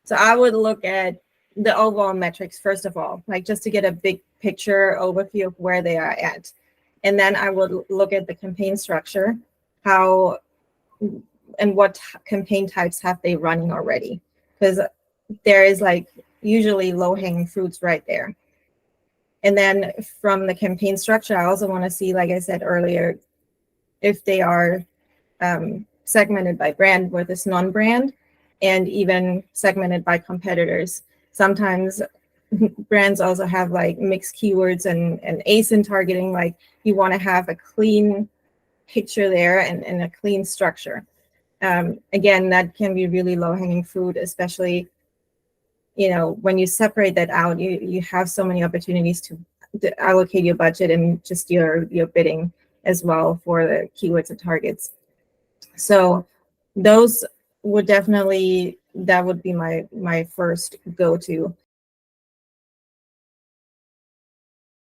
So I would look at the overall metrics, first of all, like just to get a big picture overview of where they are at. And then I would look at the campaign structure, how and what campaign types have they running already? Because there is like usually low-hanging fruits right there. And then from the campaign structure, I also want to see, like I said earlier, if they are segmented by brand versus non-brand, and even segmented by competitors. Sometimes brands also have like mixed keywords and ASIN targeting. Like you want to have a clean picture there and a clean structure. Again, that can be really low-hanging fruit, especially, you know, when you separate that out, you have so many opportunities to allocate your budget and just your bidding as well for the keywords and targets. So those would definitely, that would be my first go-to.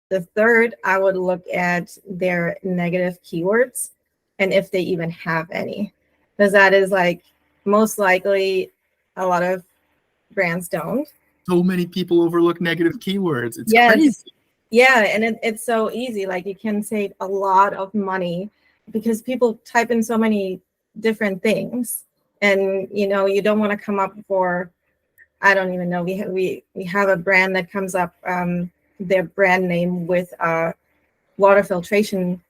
The third, I would look at their negative keywords and if they even have any, because that is like most likely a lot of brands don't. So many people overlook negative keywords. It's crazy. Yeah, and it's so easy. Like you can save a lot of money because people type in so many different things, and you know, you don't want to come up for, I don't even know. We have a brand that comes up, their brand name with a water filtration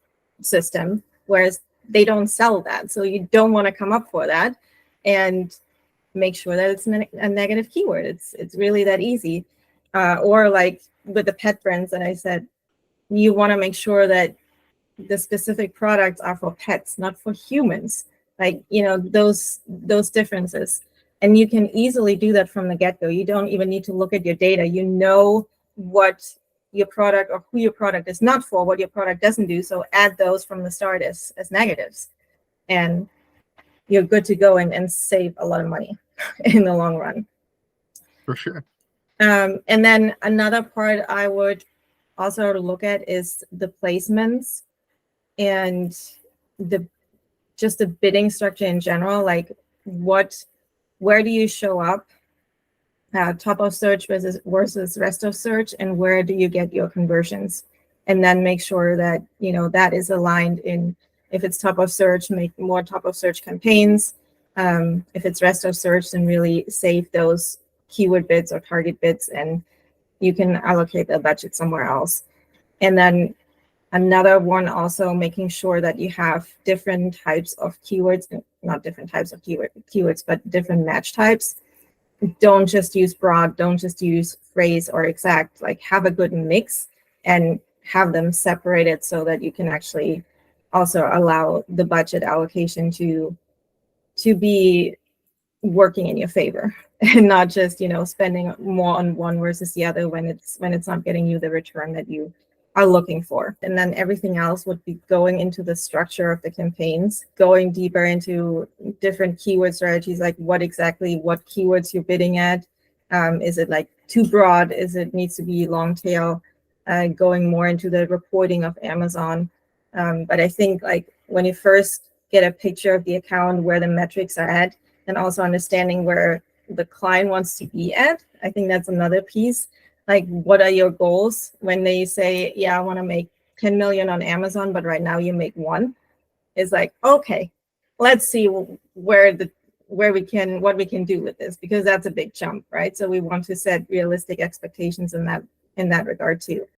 system, whereas they don't sell that. So you don't want to come up for that, and make sure that it's a negative keyword. It's really that easy. Or like with the pet brands that I said, you want to make sure that the specific products are for pets, not for humans. Like, you know, those differences. And you can easily do that from the get-go. You don't even need to look at your data. You know what your product or who your product is not for, what your product doesn't do. So add those from the start as negatives. And you're good to go and save a lot of money in the long run. For sure. And then another part I would also look at is the placements and just the bidding structure in general. Like where do you show up? Top of search versus rest of search, and where do you get your conversions? And then make sure that, you know, that is aligned in, if it's top of search, make more top of search campaigns. If it's rest of search, then really save those keyword bids or target bids, and you can allocate the budget somewhere else. And then another one, also making sure that you have different types of keywords, not different types of keywords, but different match types. Don't just use broad, don't just use phrase or exact, like have a good mix and have them separated so that you can actually also allow the budget allocation to be working in your favor and not just, you know, spending more on one versus the other when it's not getting you the return that you are looking for. And then everything else would be going into the structure of the campaigns, going deeper into different keyword strategies, like what keywords you're bidding at. Is it like too broad? Is it needs to be long tail? Going more into the reporting of Amazon. But I think like when you first get a picture of the account, where the metrics are at, and also understanding where the client wants to be at, I think that's another piece. Like, what are your goals when they say, yeah, I want to make 10 million on Amazon, but right now you make 1? It's like, okay, let's see what we can do with this, because that's a big jump, right? So we want to set realistic expectations in that regard too.